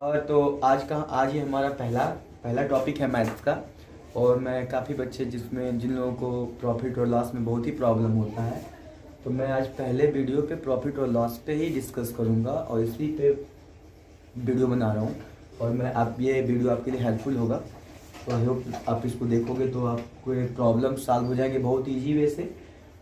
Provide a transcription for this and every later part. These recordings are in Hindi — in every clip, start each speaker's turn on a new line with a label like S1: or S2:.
S1: तो आज ही हमारा पहला पहला टॉपिक है मैथ्स का। और मैं काफ़ी बच्चे जिन लोगों को प्रॉफिट और लॉस में बहुत ही प्रॉब्लम होता है, तो मैं आज पहले वीडियो पे प्रॉफिट और लॉस पे ही डिस्कस करूँगा और इसी पे वीडियो बना रहा हूँ। और ये वीडियो आपके लिए हेल्पफुल होगा, तो आई होप आप इसको देखोगे तो आपको ये प्रॉब्लम सॉल्व हो जाएगी बहुत ईजी वे से।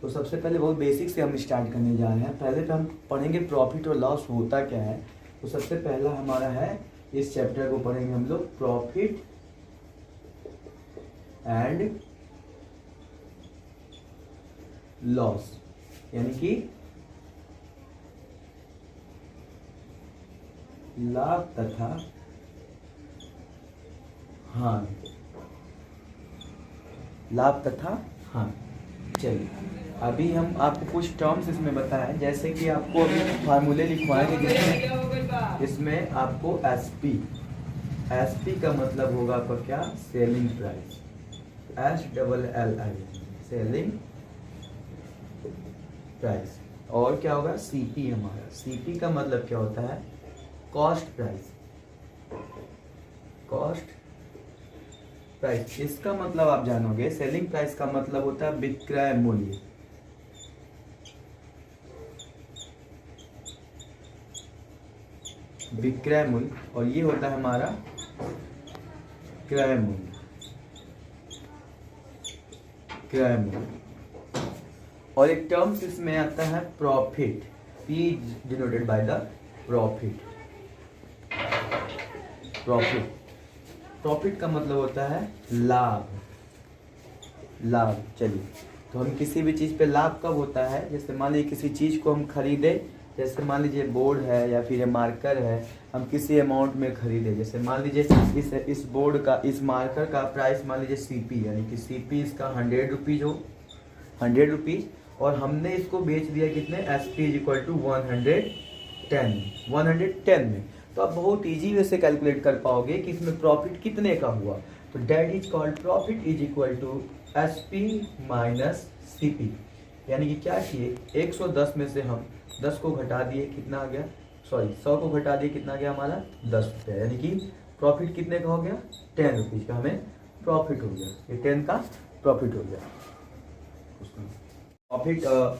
S1: तो सबसे पहले बहुत बेसिक से हम स्टार्ट करने जा रहे हैं। पहले तो हम पढ़ेंगे प्रॉफिट और लॉस होता क्या है। तो सबसे पहला हमारा है, इस चैप्टर को पढ़ेंगे हम लोग, प्रॉफिट एंड लॉस, यानी कि लाभ तथा हानि। लाभ तथा हानि। चलिए, अभी हम आपको कुछ टर्म्स इसमें बताएं, जैसे कि आपको अभी फार्मूले लिखवाएंगे इसमें आपको एसपी का मतलब होगा आपका क्या, selling price, SLLI selling price. और क्या होगा, सीपी हमारा, सीपी का मतलब क्या होता है, कॉस्ट प्राइस, कॉस्ट प्राइस। इसका मतलब आप जानोगे, सेलिंग प्राइस का मतलब होता है विक्रय मूल्य, विक्रय मूल्य, और ये होता है हमारा क्रय मूल्य, क्रय मूल्य। और एक टर्म्स इसमें आता है profit, P denoted by the profit. Profit profit का मतलब होता है लाभ, लाभ। चलिए, तो हम किसी भी चीज़ पे लाभ कब होता है, जैसे मान लीजिए किसी चीज़ को हम खरीदे, जैसे मान लीजिए बोर्ड है या फिर ये मार्कर है, हम किसी अमाउंट में खरीदे। जैसे मान लीजिए इस बोर्ड का, इस मार्कर का प्राइस मान लीजिए CP, यानी कि CP इसका 100 रुपीज़ हो, 100 रुपीज़, और हमने इसको बेच दिया कितने, SP = 110 में। तो आप बहुत इजी वे से कैलकुलेट कर पाओगे कि इसमें प्रॉफिट कितने का हुआ। तो that is called profit is equal to SP minus CP। यानी कि क्या किए, 110 में से हम 10 को घटा दिए, कितना आ गया, 100 को घटा दिए, कितना गया हमारा, 10 रुपया। यानी कि प्रॉफिट कितने का हो गया, 10 रुपीज़ का हमें प्रॉफिट हो गया। ये 10 का प्रॉफिट हो गया।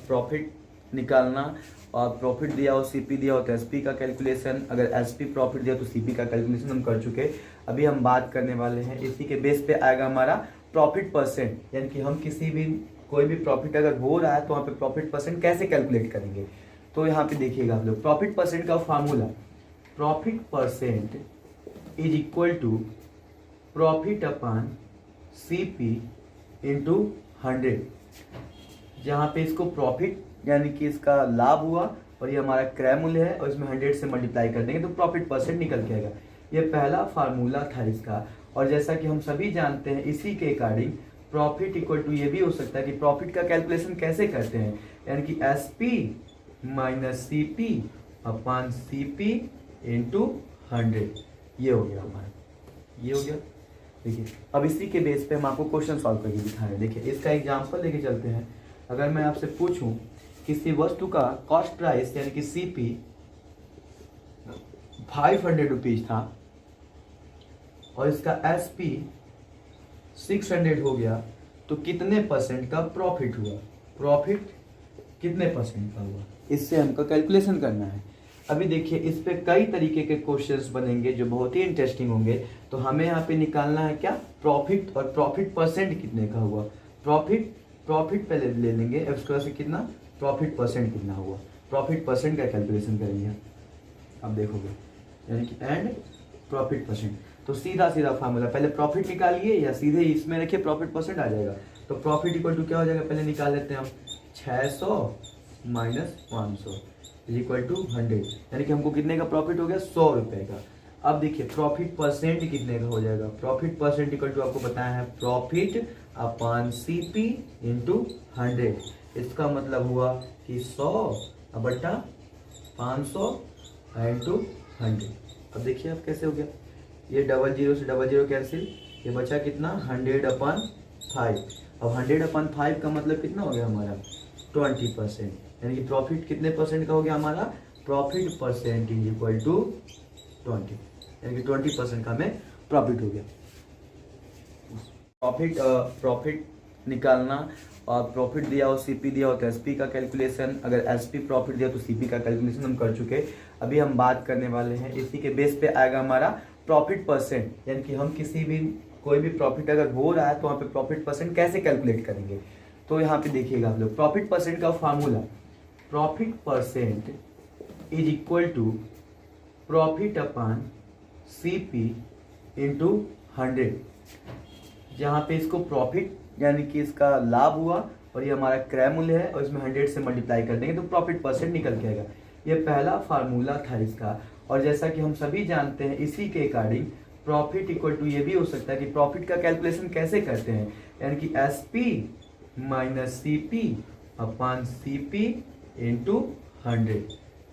S1: प्रॉफिट निकालना, और प्रॉफिट दिया हो, CP दिया हो तो SP का कैलकुलेशन, अगर SP प्रॉफिट दिया तो CP का कैलकुलेशन हम कर चुके। अभी हम बात करने वाले हैं, इसी के बेस पे आएगा हमारा प्रॉफिट परसेंट, यानी कि हम कोई भी प्रॉफिट अगर हो रहा है तो वहाँ पे प्रॉफिट परसेंट कैसे कैलकुलेट करेंगे। तो यहाँ पे देखिएगा आप लोग, प्रॉफिट परसेंट का formula, profit percent is equal to profit upon CP into 100। जहाँ पे इसको प्रॉफिट यानी कि इसका लाभ हुआ और ये हमारा क्रय मूल्य है, और इसमें 100 से मल्टीप्लाई कर देंगे तो प्रॉफिट परसेंट निकल के आएगा। ये पहला फार्मूला था इसका। और जैसा कि हम सभी जानते हैं, इसी के अकॉर्डिंग प्रॉफिट इक्वल टू ये भी हो सकता है कि प्रॉफिट का कैलकुलेशन कैसे करते हैं, यानी कि SP minus CP upon CP into 100। ये हो गया हमारा, ये हो गया। देखिए, अब इसी के बेस पे हम आपको क्वेश्चन सॉल्व करके दिखा रहे हैं। देखिए, इसका एग्जाम्पल लेके चलते हैं। अगर मैं आपसे पूछूं, किसी वस्तु का कॉस्ट प्राइस यानी कि CP 500 रुपीज था और इसका SP 600 हो गया, तो कितने परसेंट का प्रॉफिट हुआ, प्रॉफिट कितने परसेंट का हुआ, इससे हमको कैलकुलेशन करना है। अभी देखिए, इस पे कई तरीके के क्वेश्चंस बनेंगे जो बहुत ही इंटरेस्टिंग होंगे। तो हमें यहाँ पे निकालना है क्या, प्रॉफिट, और प्रॉफिट परसेंट कितने का हुआ। प्रॉफिट पहले ले लेंगे, उसके बाद से कितना, प्रॉफिट परसेंट कितना हुआ, प्रॉफिट परसेंट का कैलकुलेशन करेंगे अब देखोगे, यानी कि एंड प्रॉफिट परसेंट। तो सीधा सीधा फार्मूला, पहले प्रॉफिट निकालिए या सीधे इसमें रखिए प्रॉफिट परसेंट आ जाएगा। तो प्रॉफिट इक्वल टू क्या हो जाएगा, पहले निकाल लेते हैं हम, 600 माइनस 500 इज इक्वल टू 100, यानी कि हमको कितने का प्रॉफिट हो गया, 100 रुपये का। अब देखिए प्रॉफिट परसेंट कितने का हो जाएगा, प्रॉफिट परसेंट इक्वल टू आपको बताया है प्रॉफिट अपॉन CP इंटू 100। इसका मतलब हुआ कि 100 बटा 500 इंटू 100। अब देखिए अब कैसे हो गया, ये 00 से 00 कैंसिल, ये बचा कितना, 100/5। अब 100/5 का मतलब कितना हो गया हमारा, 20%, यानी कि प्रॉफिट कितने परसेंट का हो गया हमारा, profit percent is equal to 20। यानी कि 20% का हमें प्रॉफिट हो गया। प्रॉफिट निकालना, और प्रॉफिट दिया हो, सीपी दिया हो तो एसपी का कैलकुलेशन, अगर एसपी प्रॉफिट दिया तो सीपी का कैलकुलेशन हम कर चुके। अभी हम बात करने वाले हैं इसी के बेस पे आएगा हमारा प्रॉफिट परसेंट, यानी कि हम किसी भी कोई भी प्रॉफिट अगर हो रहा है तो वहाँ पे प्रॉफिट परसेंट कैसे कैलकुलेट करेंगे। तो यहाँ पे देखिएगा आप लोग, प्रॉफिट परसेंट का formula, profit percent is equal to profit upon CP into 100, जहाँ पे इसको प्रॉफिट यानी कि इसका लाभ हुआ और ये हमारा क्रय मूल्य है और इसमें 100 से मल्टीप्लाई कर देंगे तो प्रॉफिट परसेंट निकल के आएगा। ये पहला फार्मूला था इसका। और जैसा कि हम सभी जानते हैं इसी के अकॉर्डिंग प्रॉफिट इक्वल टू ये भी हो सकता है कि प्रॉफिट का कैलकुलेशन कैसे करते हैं, यानी कि S P minus C P upon C P into 100,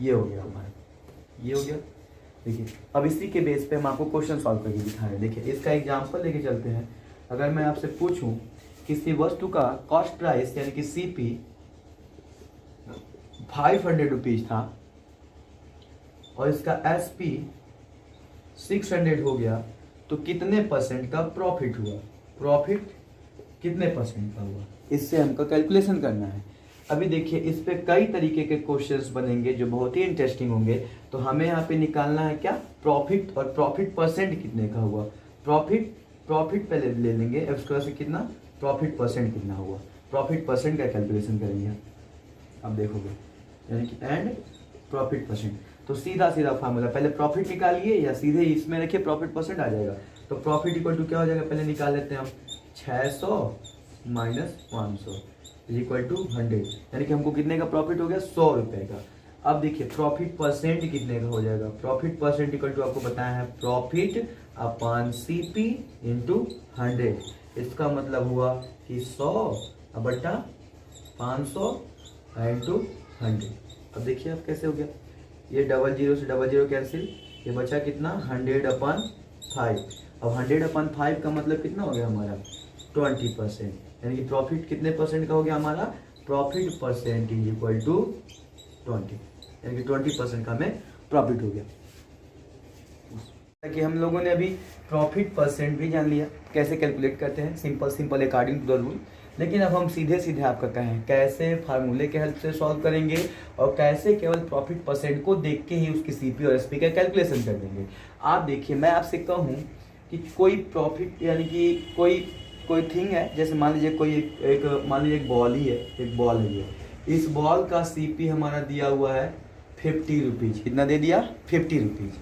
S1: ये हो गया हमारा, ये हो गया। देखिए अब इसी के बेस पे हम आपको क्वेश्चन सॉल्व करके दिखा रहे हैं। देखिए इसका एग्जांपल लेके चलते हैं। अगर मैं आपसे पूछूं किसी वस्तु का कॉस्ट प्राइस यानी कि सीपी 500 रुपीज था और इसका एसपी 600 हो गया, तो कितने परसेंट का प्रॉफिट हुआ, प्रॉफिट कितने परसेंट का हुआ, इससे हमको कैलकुलेशन करना है। अभी देखिए इस पे कई तरीके के क्वेश्चंस बनेंगे जो बहुत ही इंटरेस्टिंग होंगे। तो हमें यहाँ पे निकालना है क्या, प्रॉफिट, और प्रॉफिट परसेंट कितने का हुआ, प्रॉफिट पहले ले लेंगे, उसके बाद से कितना प्रॉफिट परसेंट कितना हुआ, प्रॉफिट परसेंट का कैलकुलेशन करेंगे। अब देखोगे यानी कि एंड प्रॉफिट परसेंट, तो सीधा सीधा फार्मूला, पहले प्रॉफिट निकालिए या सीधे इसमें रखिए प्रॉफिट परसेंट आ जाएगा। तो प्रॉफिट इक्वल टू क्या हो जाएगा, पहले निकाल लेते हैं हम, 600 माइनस 500 इक्वल टू 100, यानी कि हमको कितने का प्रॉफिट हो गया, 100 रुपए का। अब देखिए प्रॉफिट परसेंट कितने का हो जाएगा, प्रॉफिट परसेंट इक्वल टू आपको बताया है प्रॉफिट अपॉन सीपी इंटू 100, इसका मतलब हुआ कि 100 बटा 500 इंटू 100। अब देखिए अब कैसे हो गया, ये 00 से 00 कैंसिल, ये बचा कितना 100/5। अब 100/5 का मतलब कितना हो गया हमारा 20%, यानी कि प्रॉफिट कितने परसेंट का हो गया हमारा, profit percent is equal to 20, यानी कि 20% का हमें प्रॉफिट हो गया। कि हम लोगों ने अभी प्रॉफिट परसेंट भी जान लिया कैसे कैलकुलेट करते हैं, simple according to the rule. लेकिन अब हम सीधे आपका कहें कैसे फार्मूले के हेल्प से सॉल्व करेंगे और कैसे केवल प्रॉफिट परसेंट को देख के ही उसकी सीपी और एसपी का कैलकुलेशन कर देंगे। आप देखिए मैं आपसे कहूँ कि कोई प्रॉफिट यानी कि कोई थिंग है, जैसे मान लीजिए कोई मान लीजिए एक बॉल ही है, एक बॉल है ये, इस बॉल का सीपी हमारा दिया हुआ है 50 रुपीज, कितना दे दिया 50 रुपीज,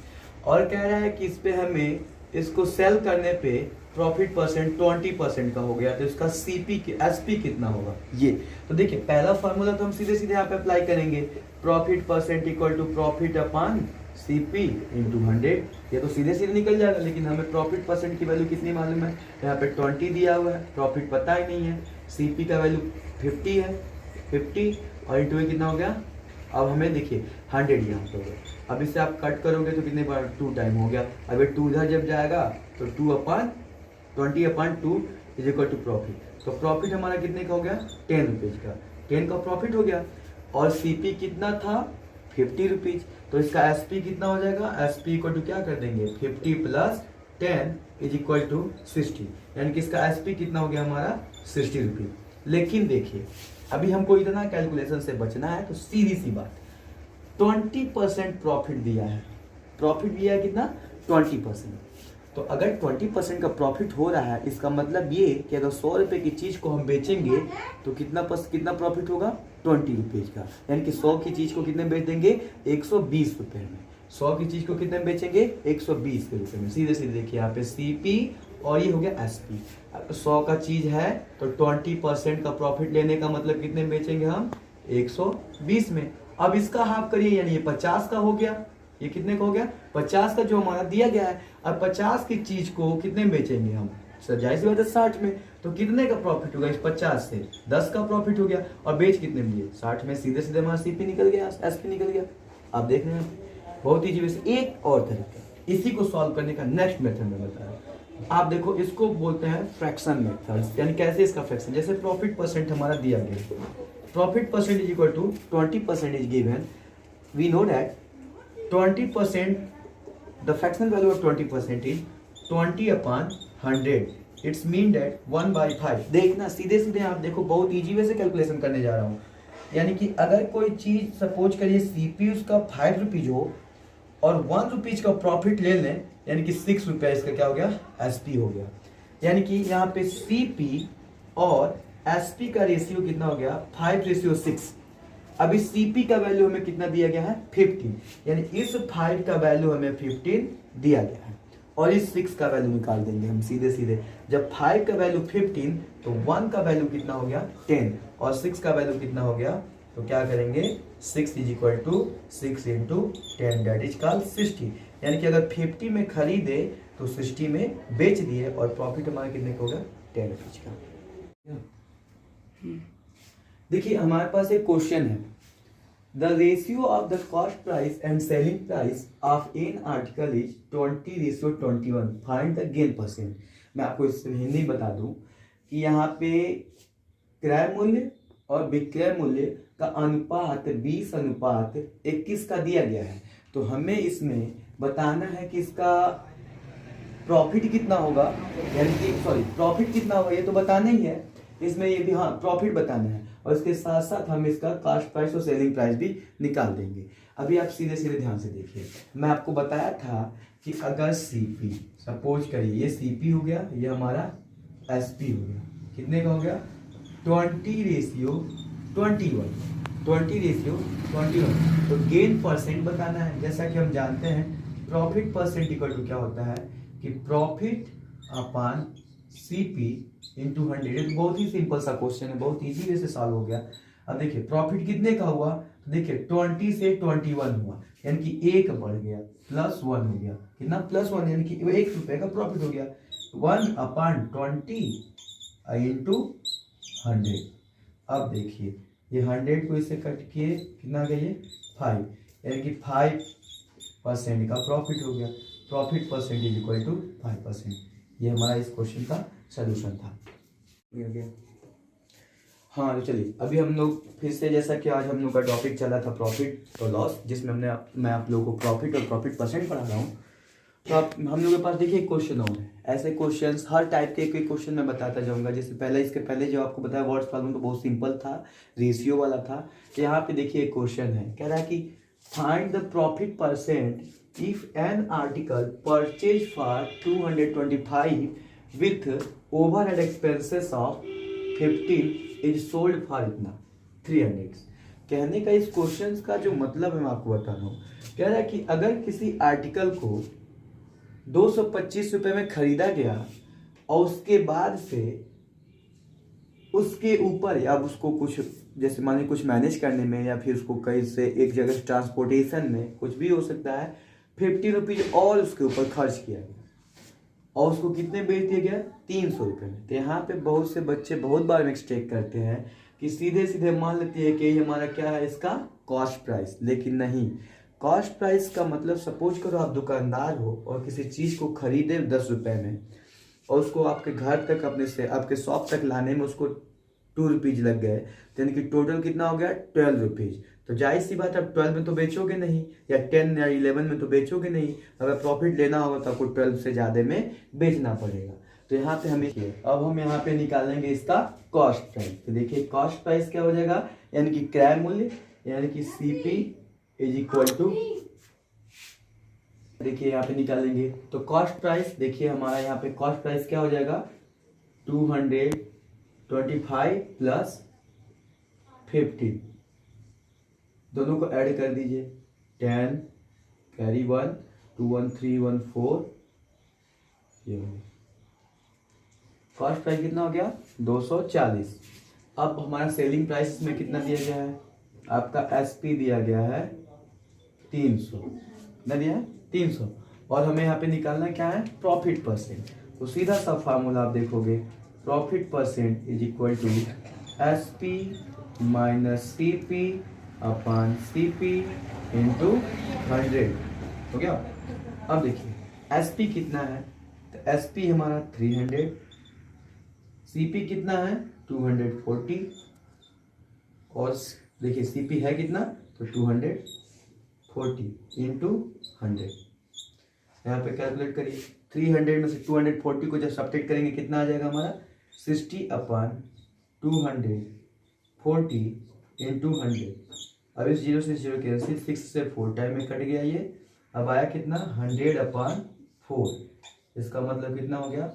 S1: और कह रहा है कि इस पे हमें इसको सेल करने पे प्रॉफिट परसेंट 20% का हो गया, तो इसका सीपी एसपी कितना होगा ये। तो देखिए पहला फॉर्मूला तो हम सीधे यहाँ पे अप्लाई करेंगे, profit percent equal to profit upon CP into 100, ये तो सीधे निकल जाएगा। लेकिन हमें प्रॉफिट परसेंट की वैल्यू कितनी मालूम है, यहाँ पे 20 दिया हुआ है, प्रॉफिट पता ही नहीं है, सीपी का वैल्यू 50 है, 50 और इंटू कितना हो गया, अब हमें देखिए 100 यहाँ पे हो गया। अब इसे आप कट करोगे तो कितने बार 2 टाइम हो गया, अब 2 इधर जब जाएगा तो 20/2 इज इक्वल टू प्रॉफिट, तो प्रॉफिट हमारा कितने का हो गया 10 रुपीज का, 10 का प्रॉफिट हो गया। और सीपी कितना था 50 रुपीज, तो इसका एसपी कितना हो जाएगा, एसपी इक्वल टू क्या कर देंगे 50 प्लस 10 इज इक्वल टू 60, यानी कि इसका एसपी कितना हो गया हमारा 60 रुपीज। लेकिन देखिए अभी हमको इतना कैलकुलेशन से बचना है, तो सीधी सी बात 20% प्रॉफिट दिया है, प्रॉफिट दिया है कितना 20%, तो अगर 20% का प्रॉफिट हो रहा है इसका मतलब ये कि अगर 100 रुपए की चीज को हम बेचेंगे तो कितना प्रॉफिट होगा 20 रुपीज का, यानी कि 100 की चीज को कितने बेच देंगे 120 रुपए में, 100 की चीज को कितने बेचेंगे 120 के रुपए में। सीधे देखिए यहाँ पे सीपी और ये हो गया एसपी, 100 का चीज है तो 20% का प्रॉफिट लेने का मतलब कितने में बेचेंगे हम 120 में। अब इसका हाफ करिए, यानी ये 50 का हो गया, ये कितने का हो गया 50 का जो हमारा दिया गया है। अब 50 की चीज को कितने में बेचेंगे हम, जाहिर सी बात है 60 में, तो कितने का प्रॉफिट होगा इस 50 से 10 का प्रॉफिट हो गया, और बेच कितने में लिए 60 में, सीधे हमारा सीपी निकल गया, एसपी निकल गया। आप देख रहे हैं बहुत ही वैसे एक और तरीका इसी को सॉल्व करने का नेक्स्ट मेथड में बताया। आप देखो इसको बोलते हैं फ्रैक्शन मेथड, यानी कैसे इसका फ्रैक्शन, जैसे प्रॉफिट परसेंट हमारा दिया गया, profit percent is equal to 20% is given, we know that 20% the fractional value of 20% is 20/100। It's mean that 1/5। देखना सीधे सीधे आप देखो, बहुत ईजी वे से कैलकुलेशन करने जा रहा हूँ। यानी कि अगर कोई चीज सपोज करिए सीपी उसका 5 रुपीज हो और 1 रुपीज का प्रॉफिट ले लें, यानी कि 6 रुपया इसका क्या हो गया, एसपी हो गया। यानी कि यहाँ पे सीपी और एसपी का रेशियो कितना हो गया, 5:6। अभी सीपी का वैल्यू हमें कितना दिया गया है, 15। यानी इस 5 का वैल्यू हमें 15 दिया गया है और इस 6 का वैल्यू निकाल देंगे हम सीधे सीधे। जब 5 का वैल्यू 15 तो 1 का वैल्यू कितना हो गया, 10 और 6 का वैल्यू कितना हो गया, तो क्या करेंगे 6 = 6 × 10 दैट इज कॉल्ड 60। यानी कि अगर 50 में खरीदे तो 60 में बेच दिए और प्रॉफिट हमारा कितने का होगा, 10 रुपीज का। देखिए हमारे पास एक क्वेश्चन है, the ratio of the cost price and selling price of an article is 20:21। Find the gain percent. मैं आपको इसमें हिंदी बता दूं कि यहाँ पे क्रय मूल्य और विक्रय मूल्य का अनुपात 20:21 का दिया गया है। तो हमें इसमें बताना है कि इसका प्रॉफिट कितना होगा, यानी कि प्रॉफिट कितना होगा ये तो बताना ही है, इसमें ये भी हाँ प्रॉफिट बताना है और इसके साथ साथ हम इसका कॉस्ट प्राइस और सेलिंग प्राइस भी निकाल देंगे। अभी आप सीधे सीधे ध्यान से देखिए, मैं आपको बताया था कि अगर सीपी सपोज करिए ये सीपी हो गया, ये हमारा एसपी हो गया, कितने का हो गया 20:21। तो गेन परसेंट बताना है। जैसा कि हम जानते हैं प्रॉफिट परसेंट इक्वल टू क्या होता है कि प्रॉफिट अपॉन सीपी इंटू 100। ये तो बहुत ही सिंपल सा क्वेश्चन है, बहुत इजी वे से सॉल्व हो गया। अब देखिए प्रॉफिट कितने का हुआ, तो देखिए 20 से 21 हुआ, यानी कि 1 बढ़ गया, +1 हो गया, कितना +1, यानी कि 1 रुपए का प्रॉफिट हो गया। 1/20 इंटू 100। अब देखिए ये 100 को इससे कट किए कितना गया ये 5, यानी कि 5% का प्रॉफिट हो गया। Profit percent is equal to 5%। ये हमारा इस क्वेश्चन का सलूशन था। हाँ तो चलिए अभी हम लोग फिर से, जैसा कि आज हम लोग का टॉपिक चला था प्रॉफिट और लॉस, जिसमें मैं आप लोगों को प्रॉफिट और प्रॉफिट परसेंट पढ़ा रहा हूँ। तो आप हम लोग के पास देखिए क्वेश्चन और है, ऐसे क्वेश्चंस हर टाइप के एक क्वेश्चन मैं बताता जाऊंगा। जैसे पहले इसके पहले जो आपको बताया वर्ड्स प्रॉब्लम तो बहुत सिंपल था, रेशियो वाला था। तो यहाँ पे देखिए एक क्वेश्चन है, कह रहा है कि find the profit percent if an article purchase for 225 with overhead expenses of 15 is sold for इतना 300। कहने का इस क्वेश्चन का जो मतलब है मैं आपको बता रहा हूँ। कह रहा है कि अगर किसी आर्टिकल को 225 रुपए में खरीदा गया और उसके बाद से उसके ऊपर या उसको कुछ जैसे मानिए कुछ मैनेज करने में या फिर उसको कहीं से एक जगह से ट्रांसपोर्टेशन में कुछ भी हो सकता है, 50 रुपीज और उसके ऊपर खर्च किया गया और उसको कितने बेच दिया गया, 300 रुपये में। तो यहाँ पे बहुत से बच्चे बहुत बार मिस्टेक करते हैं कि सीधे सीधे मान लेते हैं कि ये हमारा क्या है इसका कॉस्ट प्राइस, लेकिन नहीं। कॉस्ट प्राइस का मतलब सपोज करो आप दुकानदार हो और किसी चीज़ को खरीदे 10 रुपये में और उसको आपके घर तक अपने से आपके शॉप तक लाने में उसको 2 रुपीज लग गए, तो यानी कि टोटल कितना हो गया 12 रुपीज। तो जाहिर सी बात है अब 12 में तो बेचोगे नहीं, या 10 या 11 में तो बेचोगे नहीं। अगर प्रॉफिट लेना होगा तो आपको 12 से ज़्यादा में बेचना पड़ेगा। तो यहाँ पे हमें अब हम यहाँ पे निकालेंगे इसका कॉस्ट प्राइस। तो देखिए कॉस्ट प्राइस क्या हो जाएगा, यानी कि क्रय मूल्य, यानी कि सीपी इज इक्वल टू, देखिए यहाँ पे निकालेंगे तो कॉस्ट प्राइस, देखिए हमारा यहाँ पे कॉस्ट प्राइस क्या हो जाएगा 225 प्लस 50, दोनों को ऐड कर दीजिए, 10 कैरी 1 2 1 3 1 4, ये कॉस्ट प्राइस कितना हो गया 240। अब हमारा सेलिंग प्राइस में कितना दिया गया है, आपका एसपी दिया गया है 300, कितना दिया है 300, और हमें यहाँ पे निकालना क्या है प्रॉफिट परसेंट। तो सीधा सा फार्मूला आप देखोगे, profit percent is equal to SP minus CP upon CP into 100 हो गया। अब देखिए एसपी कितना है, तो एसपी हमारा 300, सीपी कितना है 240, और देखिए सीपी है कितना तो 240 इंटू 100, यहाँ पे कैलकुलेट करिए, 300 में से 240 को जब सब्ट्रैक्ट करेंगे कितना आ जाएगा हमारा, 60/240 इंटू 100। अब इस 0 से 0 कैंसिल, 6 से 4 टाइम में कट गया ये, अब आया कितना 100/4, इसका मतलब कितना हो गया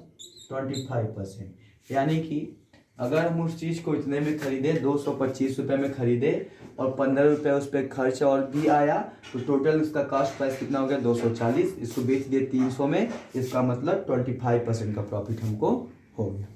S1: 25%। यानी कि अगर हम उस चीज़ को इतने में खरीदे, 225 रुपये में खरीदे और 15 रुपये उस पर खर्च और भी आया, तो टोटल उसका कॉस्ट प्राइस कितना हो गया 240। इसको बेच दिए 300 में, इसका मतलब 25% का प्रॉफिट हमको हो गया।